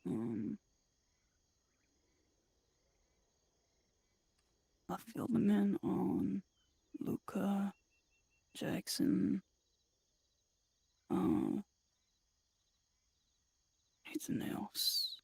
Um, I filled them in on Luca, Jackson, uh, anything else.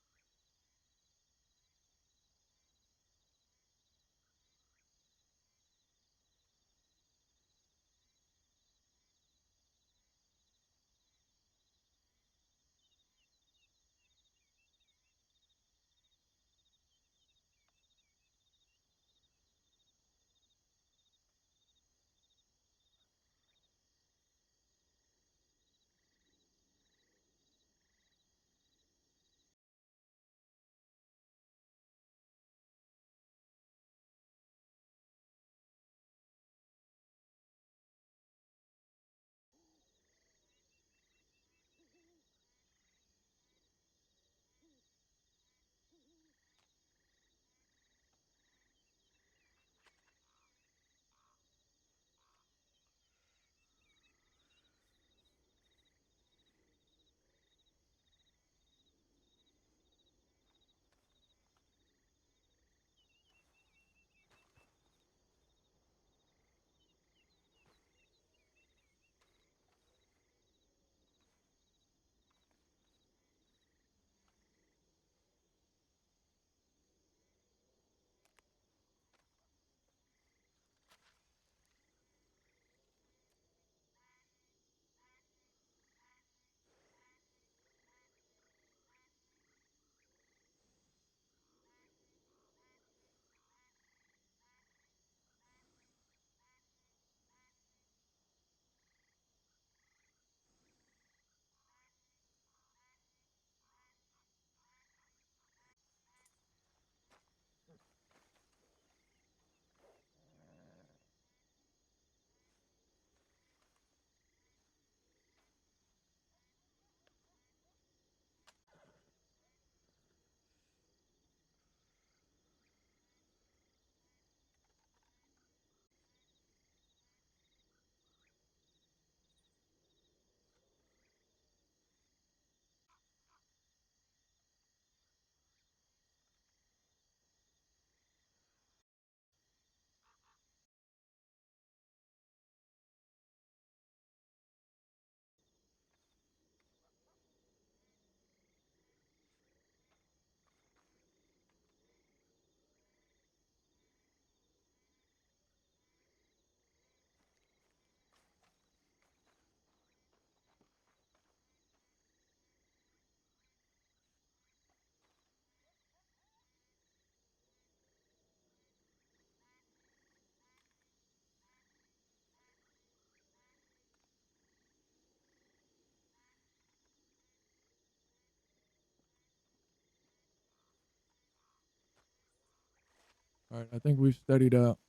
All right, I think we've studied out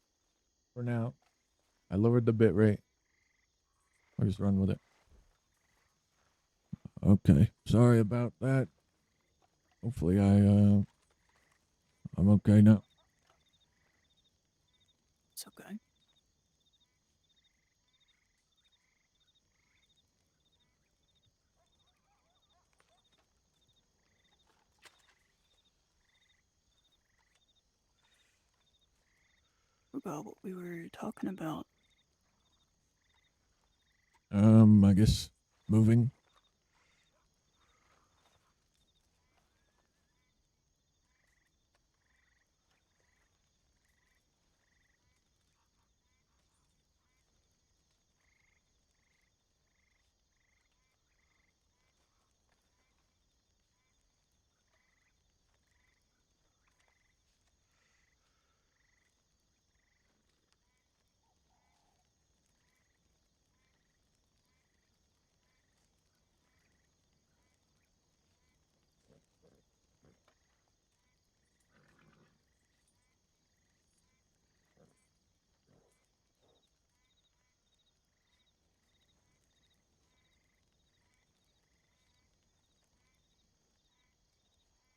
for now. I lowered the bit rate. I'll just run with it. Okay, sorry about that. Hopefully, I'm okay now. It's okay. Forgot what we were talking about. I guess moving.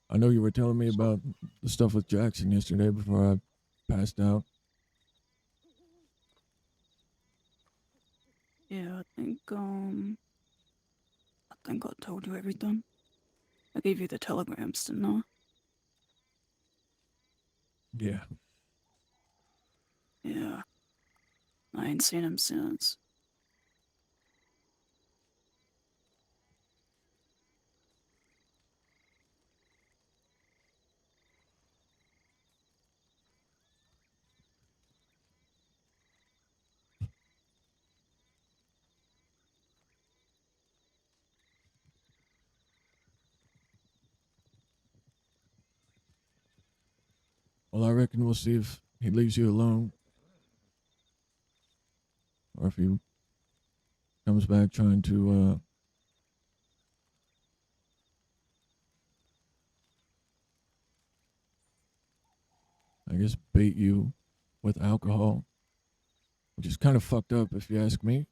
I know you were telling me So, about the stuff with Jackson yesterday before I passed out. yeah, I think I told you everything. I gave you the telegrams, didn't I? Yeah. Yeah. I ain't seen him since. Well, I reckon we'll see if he leaves you alone or if he comes back trying to, I guess, bait you with alcohol, which is kind of fucked up if you ask me.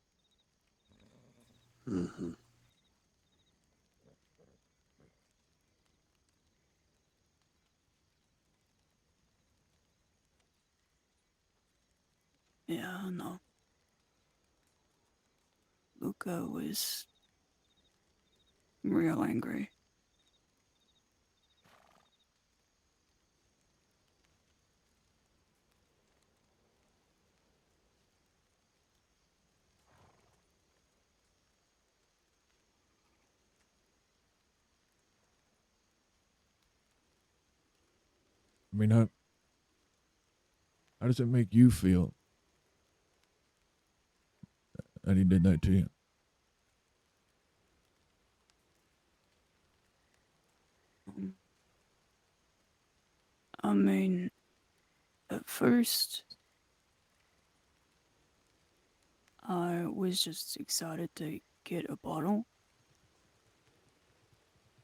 Mm-hmm. Yeah, I know. Luca was real angry. I mean, how does it make you feel that he did that to you? Um, I mean, at first, I was just excited to get a bottle,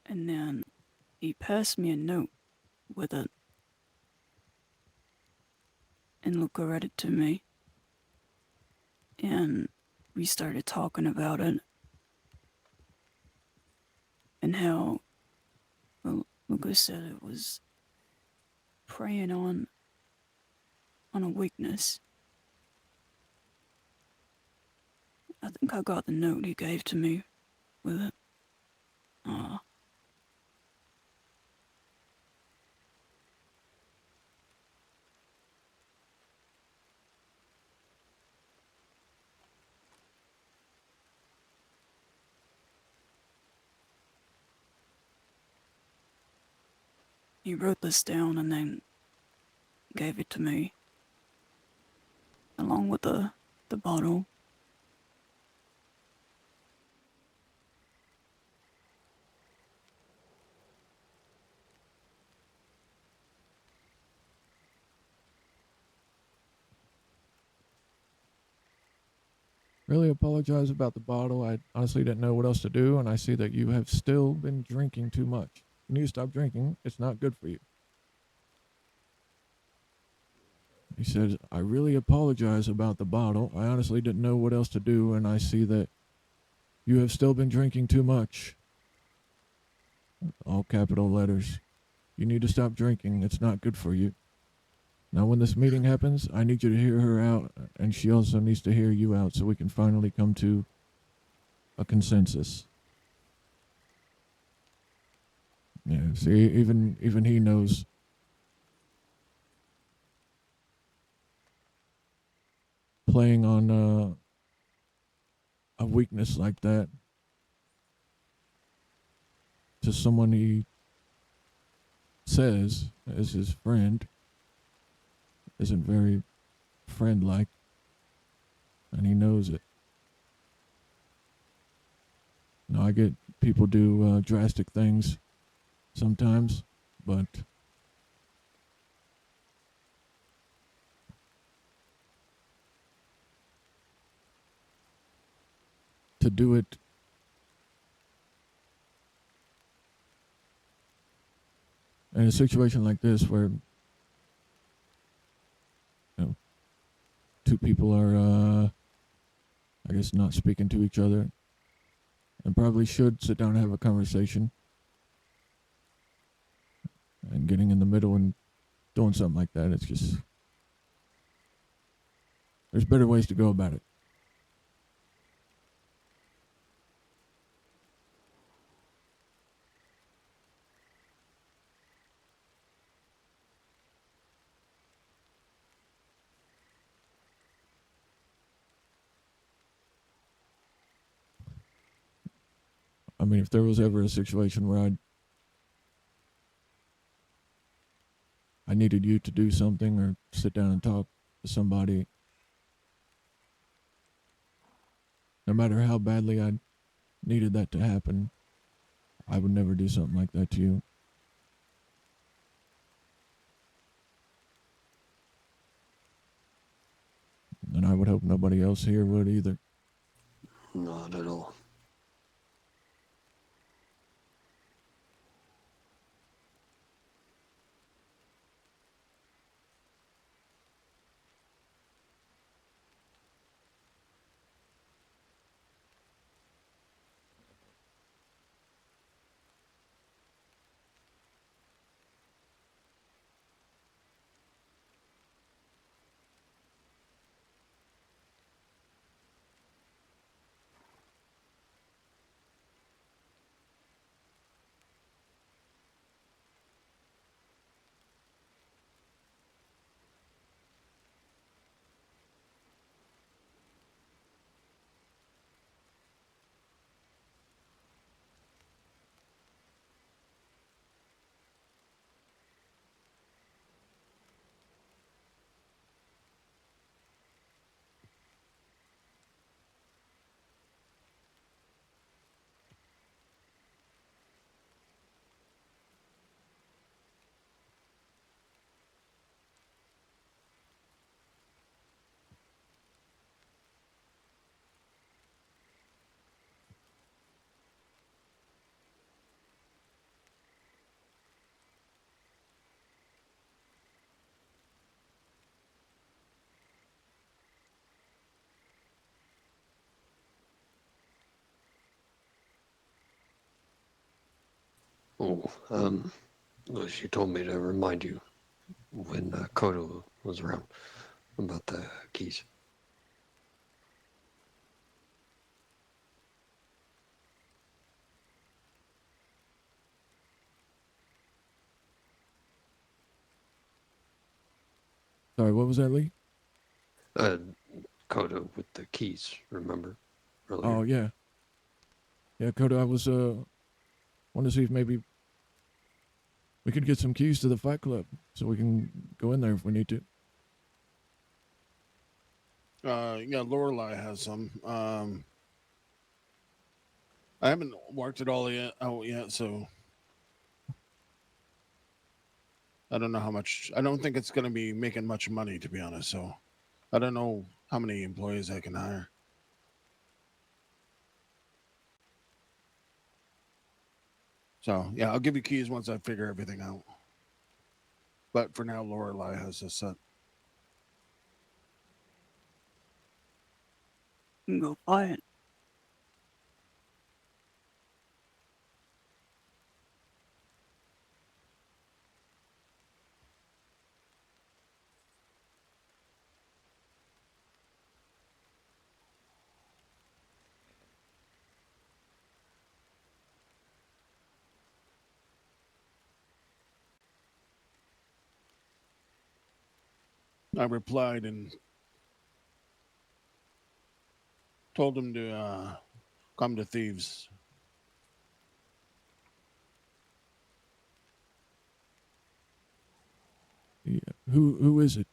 and then he passed me a note with it, and Luca read it to me, and we started talking about it, and how Luca said it was preying on a weakness. I think I got the note he gave to me with it. Uh, he wrote this down and then gave it to me, along with the bottle. Really apologize about the bottle. I honestly didn't know what else to do, and I see that you have still been drinking too much. You need to stop drinking. It's not good for you. He said, I really apologize about the bottle. I honestly didn't know what else to do, and I see that you have still been drinking too much. All capital letters. You need to stop drinking. It's not good for you. Now, when this meeting happens, I need you to hear her out, and she also needs to hear you out so we can finally come to a consensus. Yeah, see, even he knows playing on a weakness like that to someone he says is his friend isn't very friend like, and he knows it. Now, I get people do drastic things sometimes, but to do it in a situation like this where know, two people are, I guess, not speaking to each other and probably should sit down and have a conversation. And getting in the middle and doing something like that, it's just, there's better ways to go about it. I mean, if there was ever a situation where I needed you to do something or sit down and talk to somebody, no matter how badly I needed that to happen, I would never do something like that to you. And I would hope nobody else here would either. Not at all. Oh, well, she told me to remind you when Kodo was around about the keys. Sorry, what was that, Lee? Kodo with the keys, remember? Earlier. Oh, yeah. Yeah, Kodo, I was, wanted to see if maybe we could get some keys to the Fight Club so we can go in there if we need to. Yeah, Lorelei has some. I haven't worked it all out yet, so I don't know how much. I don't think it's going to be making much money, to be honest. So I don't know how many employees I can hire. So yeah, I'll give you keys once I figure everything out. But for now, Lorelei has this set. You can go buy it. I replied and told him to come to Thieves. Yeah. Who is it?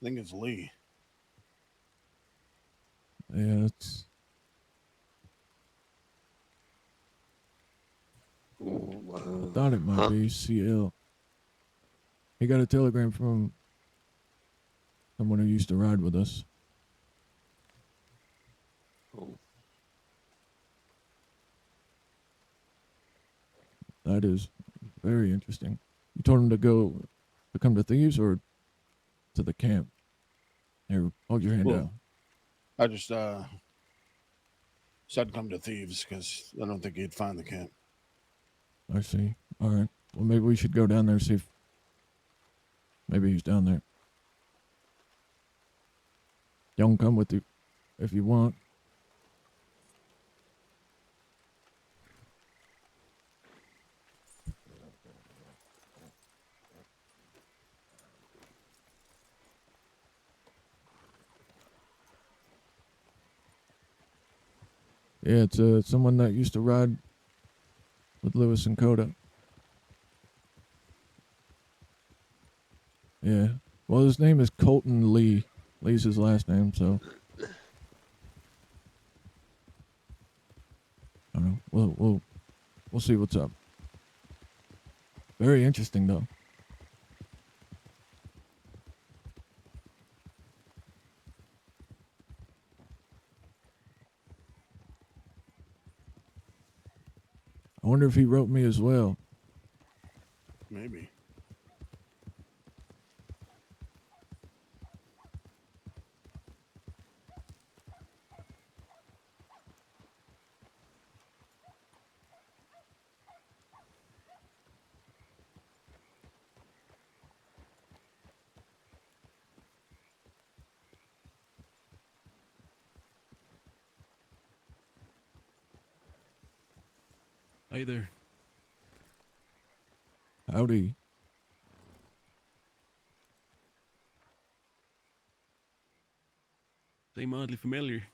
I think it's Lee. Yeah, it's I thought it might be CL. He got a telegram from someone who used to ride with us. Oh, That is very interesting. You told him to come to Thieves or to the camp? Here, hold your hand Well, out. I just said come to Thieves because I don't think he'd find the camp. I see. All right. Well, maybe we should go down there and see if maybe he's down there. Y'all can come with you if you want. Yeah, it's someone that used to ride with Lewis and Coda. Yeah. Well, his name is Colton Lee. Lee's his last name, so I don't know. We'll see what's up. Very interesting, though. I wonder if he wrote me as well. Maybe. Hey there. Howdy. Seem oddly familiar.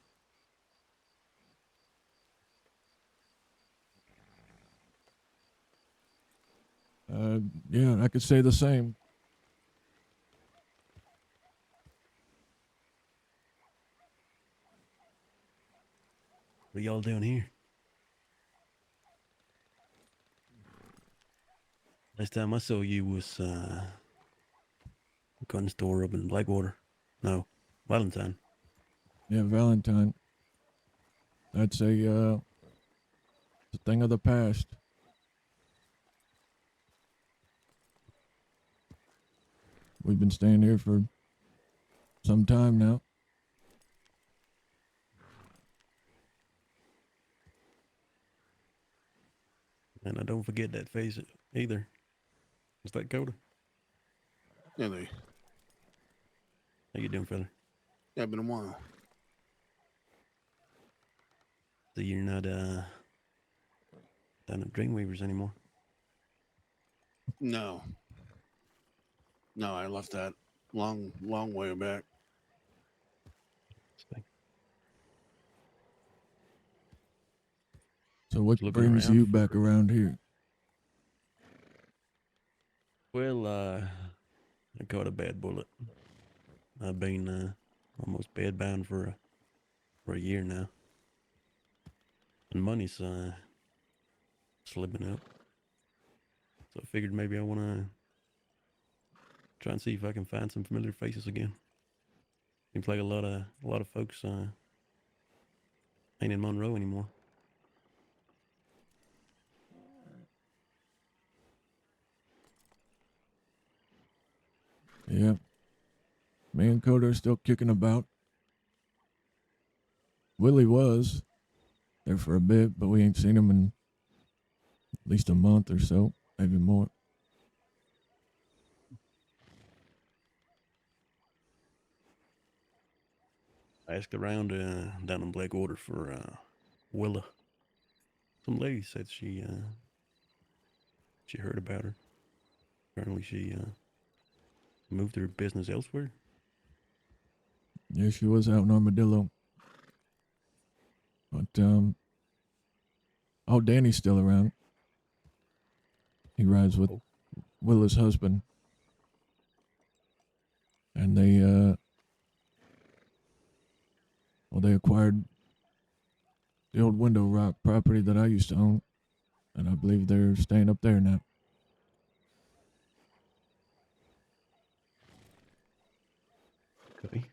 Yeah, I could say the same. What are y'all doing here? Last time I saw you was gun store up in Blackwater. No, Valentine. Yeah, Valentine. That's it's a thing of the past. We've been staying here for some time now. And I don't forget that face either. Is that Coda? Yeah, they. How you doing, fella? Yeah, been a while. So you're not down at Dreamweavers anymore? No. No, I left that long way back. So what Looking brings around you for- back around here? Well, I caught a bad bullet. I've been almost bedbound for a year now, and money's slipping up. So I figured maybe I want to try and see if I can find some familiar faces again. Seems like a lot of folks ain't in Monroe anymore. Yeah. Me and Coda are still kicking about. Willie was there for a bit, but we ain't seen him in at least a month or so, maybe more. I asked around down in Blackwater for Willa. Some lady said she heard about her. Apparently she moved her business elsewhere. Yeah, she was out in Armadillo. But oh, Danny's still around. He rides with Oh. Willa's husband. And they acquired the old Window Rock property that I used to own, and I believe they're staying up there now. Okay.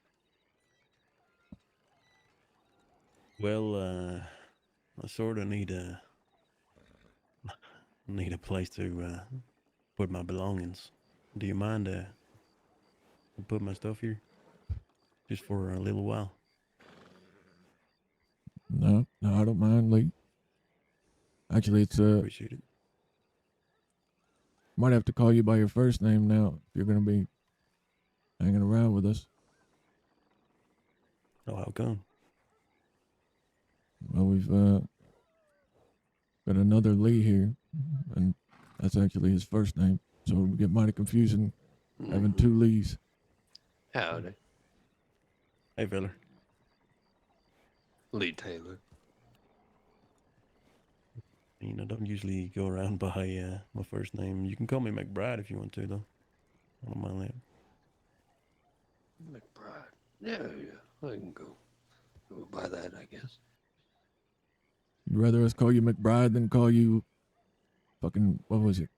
Well, I sort of need a place to put my belongings. Do you mind I put my stuff here just for a little while? No, I don't mind, Lee. Actually, it's Appreciate it. might have to call you by your first name now if you're gonna be hanging around with us. Oh, how come? Well, we've got another Lee here, and that's actually his first name, so it would get mighty confusing having two Lees. Howdy. Hey, fella. Lee Taylor. I mean, I don't usually go around by my first name. You can call me McBride if you want to, though. I don't mind that. McBride. Yeah, I can go by that, I guess. You'd rather us call you McBride than call you fucking, what was it?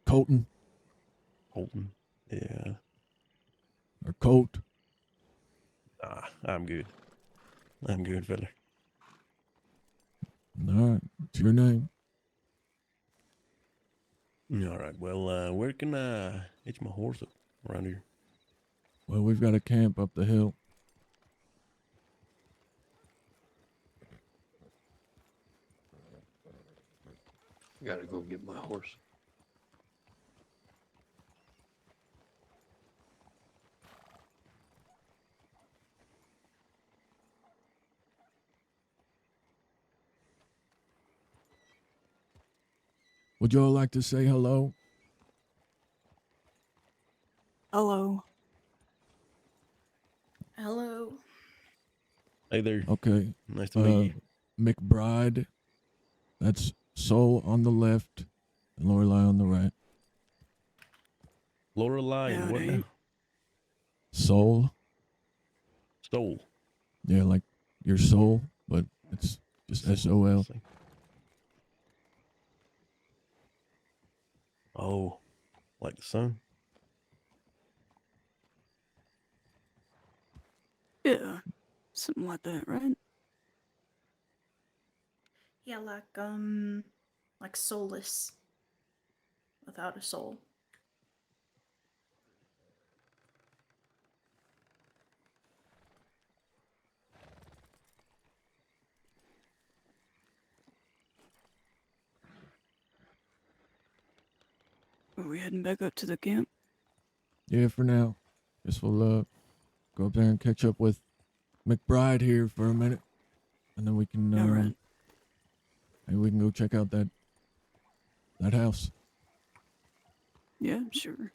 Colton Holton. Yeah. or Colt? I'm good. I'm good, fella. All right, it's your name. All right. Well, where can I hitch my horse up around here? Well, we've got a camp up the hill. Gotta go get my horse. Would y'all like to say hello? Hello. Hello. Hey there. Okay. Nice to meet you. McBride, that's Soul on the left and Lorelei on the right. Lorelei and what Howdy. now? Soul, Stole. yeah, like your soul, but it's just SOL. Oh, like the sun? Yeah. Something like that, right? Yeah, like soulless. Without a soul. Are we heading back up to the camp? Yeah, for now. Guess we'll go up there and catch up with McBride here for a minute, and then we can All right. maybe we can go check out that house. Yeah, sure.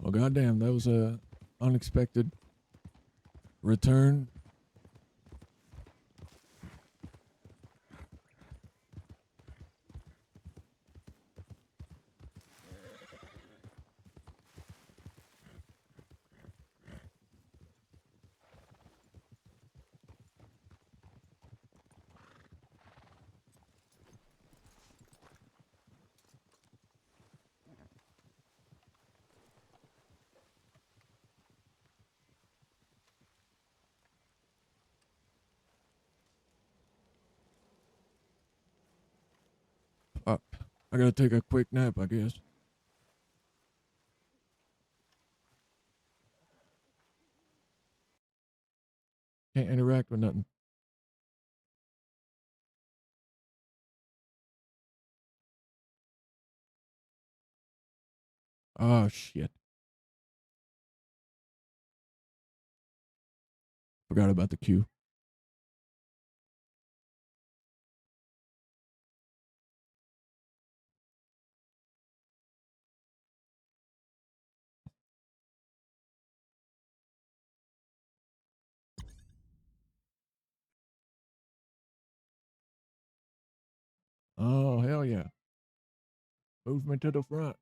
Well, goddamn, that was a unexpected return. I gotta take a quick nap, I guess. Can't interact with nothing. Oh, shit. Forgot about the queue. Oh, hell yeah. Move me to the front.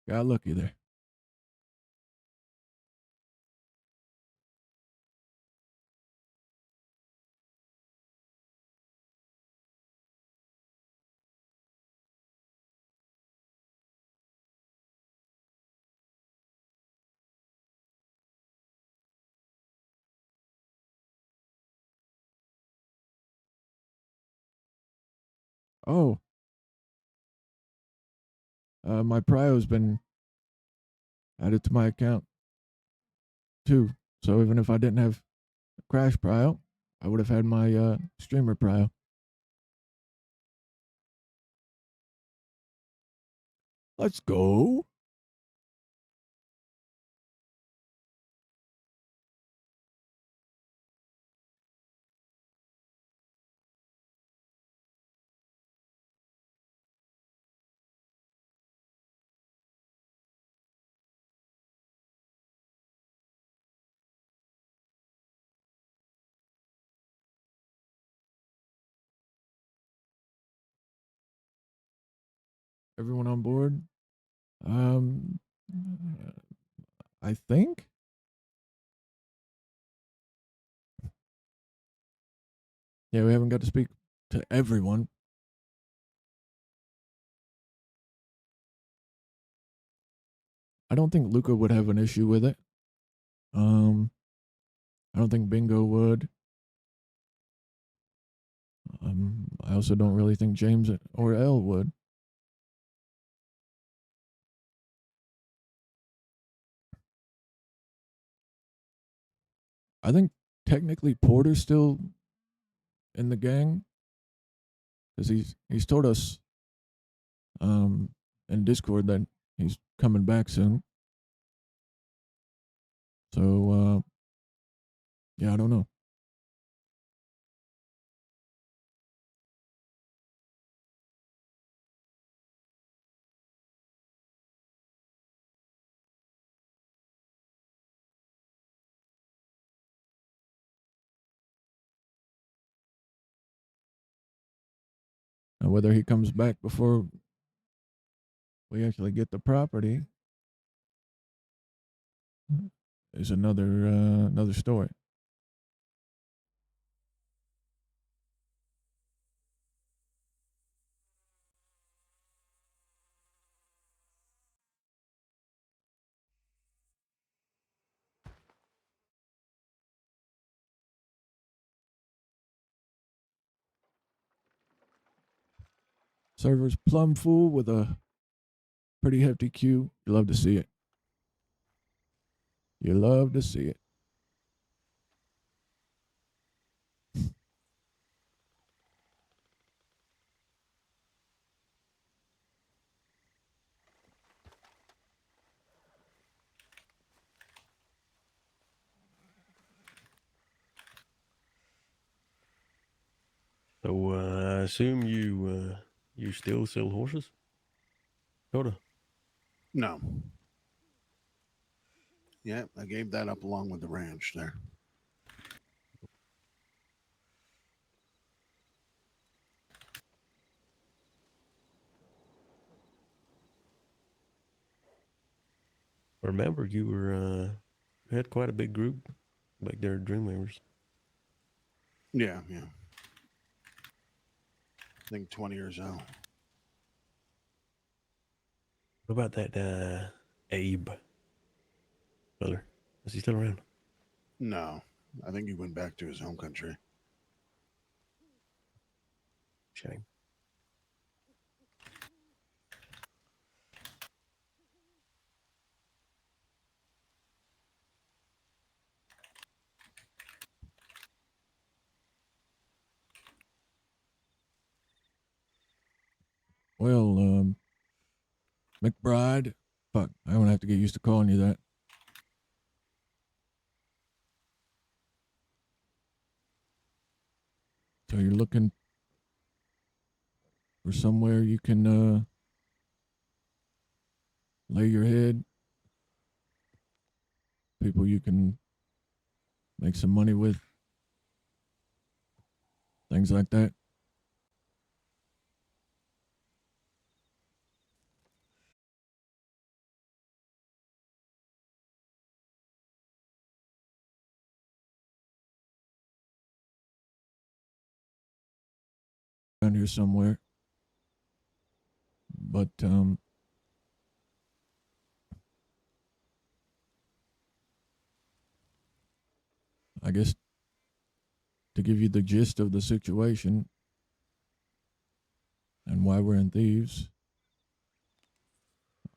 Got lucky there. Oh, my Prio's been added to my account too. So even if I didn't have Crash Prio, I would have had my streamer Prio. Let's go. Everyone on board? Um, I think. Yeah, we haven't got to speak to everyone. I don't think Luca would have an issue with it. I don't think Bingo would. I also don't really think James or Elle would. I think technically Porter's still in the gang because he's told us in Discord that he's coming back soon. So yeah, I don't know. And whether he comes back before we actually get the property is another story. Server's plumb full with a pretty hefty queue. You love to see it. You love to see it. So I assume you still sell horses, Coda? No. Yeah, I gave that up along with the ranch there. I remember you were you had quite a big group back there at Dreamweavers. Yeah. I think 20 years out. What about that Abe feller? Is he still around? No, I think he went back to his home country. Shame. Well, McBride. Fuck, I don't have to get used to calling you that. So you're looking for somewhere you can lay your head, people you can make some money with, things like that. Around here somewhere. But I guess to give you the gist of the situation, and why we're in Thieves.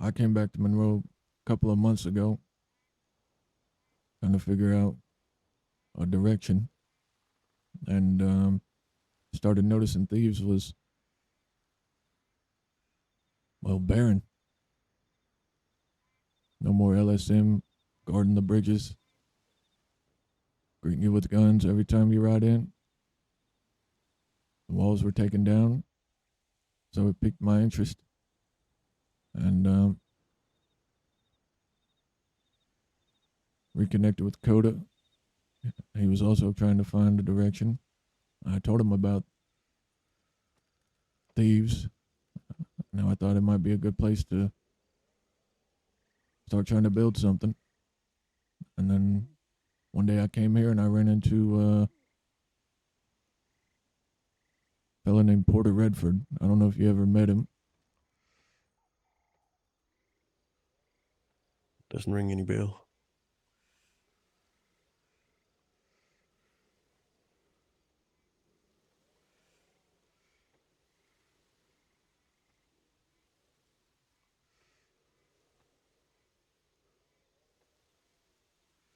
I came back to Monroe a couple of months ago, trying to figure out a direction, and started noticing Thieves was, well, barren. No more LSM guarding the bridges, greeting you with guns every time you ride in. The walls were taken down, so it piqued my interest. And reconnected with Coda. He was also trying to find a direction. I told him about Thieves. Now I thought it might be a good place to start trying to build something. And then one day I came here and I ran into a fella named Porter Redford. I don't know if you ever met him. Doesn't ring any bell.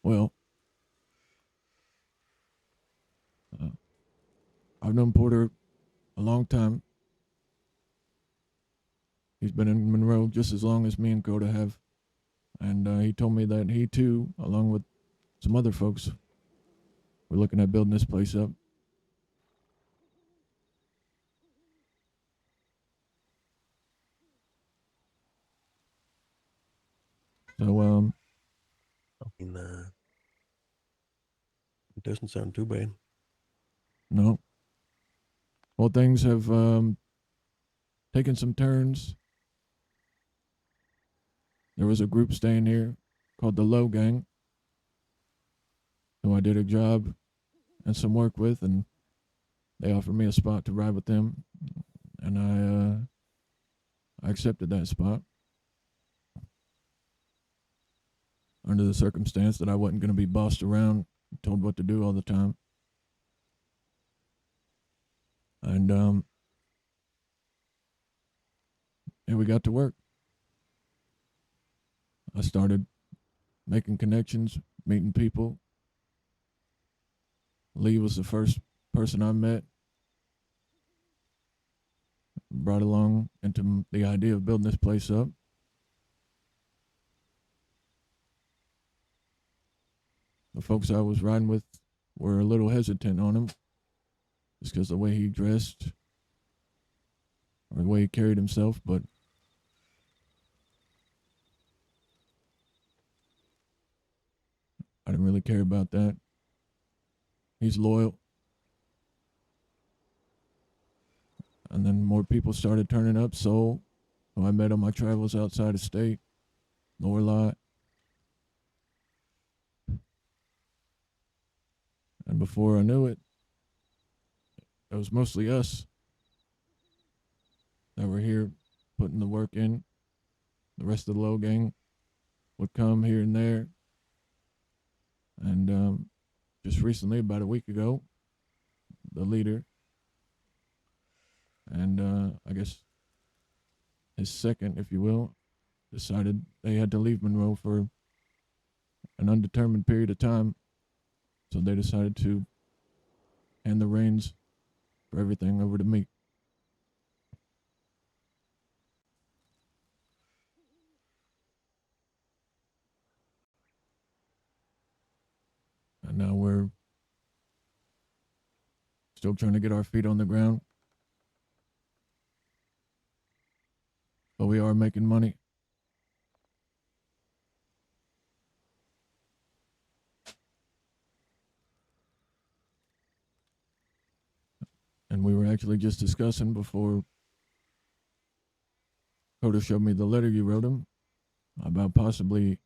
Well, I've known Porter a long time. He's been in Monroe just as long as me and Coda have. And he told me that he too, along with some other folks, were looking at building this place up. So, I mean, it doesn't sound too bad. no. Well, things have taken some turns. There was a group staying here called the Low Gang, who I did a job and some work with, and they offered me a spot to ride with them, and I accepted that spot under the circumstance that I wasn't going to be bossed around, told what to do all the time. And yeah, we got to work. I started making connections, meeting people. Lee was the first person I met, brought along into the idea of building this place up. The folks I was riding with were a little hesitant on him, just because of the way he dressed or the way he carried himself, but I didn't really care about that. He's loyal. And then more people started turning up. Soul, who I met on my travels outside of state, Lorelot. And before I knew it, it was mostly us that were here putting the work in. The rest of the Low Gang would come here and there. And just recently, about a week ago, the leader and I guess his second, if you will, decided they had to leave Monroe for an undetermined period of time. So they decided to hand the reins for everything over to me. And now we're still trying to get our feet on the ground. But we are making money. And we were actually just discussing before Coda showed me the letter you wrote him about possibly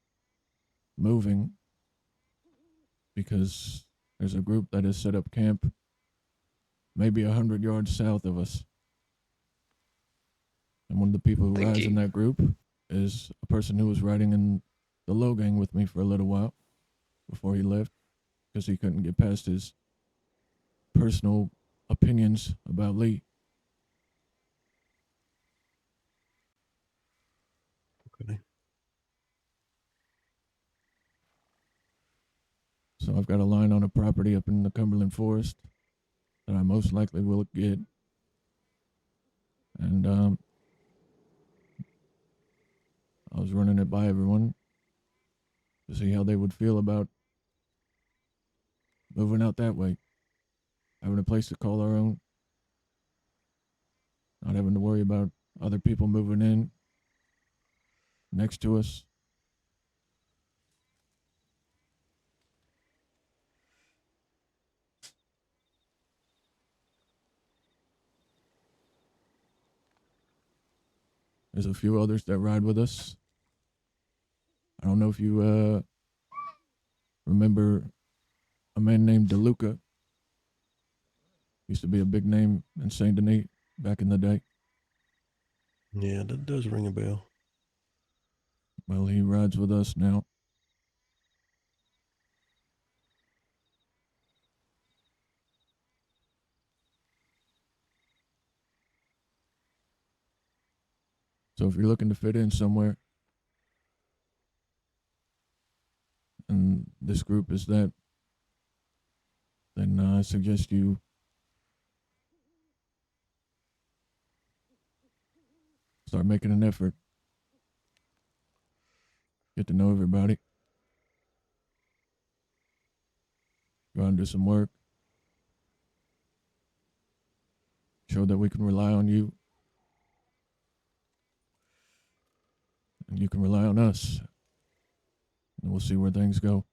moving, because there's a group that has set up camp maybe 100 yards south of us. And one of the people who rides in that group is a person who was riding in the Low Gang with me for a little while before he left, because he couldn't get past his personal opinions about Lee. So I've got a line on a property up in the Cumberland Forest that I most likely will get. And I was running it by everyone to see how they would feel about moving out that way. Having a place to call our own. Not having to worry about other people moving in next to us. There's a few others that ride with us. I don't know if you remember a man named DeLuca. Used to be a big name in Saint Denis back in the day. Yeah, that does ring a bell. Well, he rides with us now. So if you're looking to fit in somewhere, and this group is that, then I suggest you start making an effort. Get to know everybody. Go out and do some work. Show that we can rely on you. And you can rely on us. And we'll see where things go.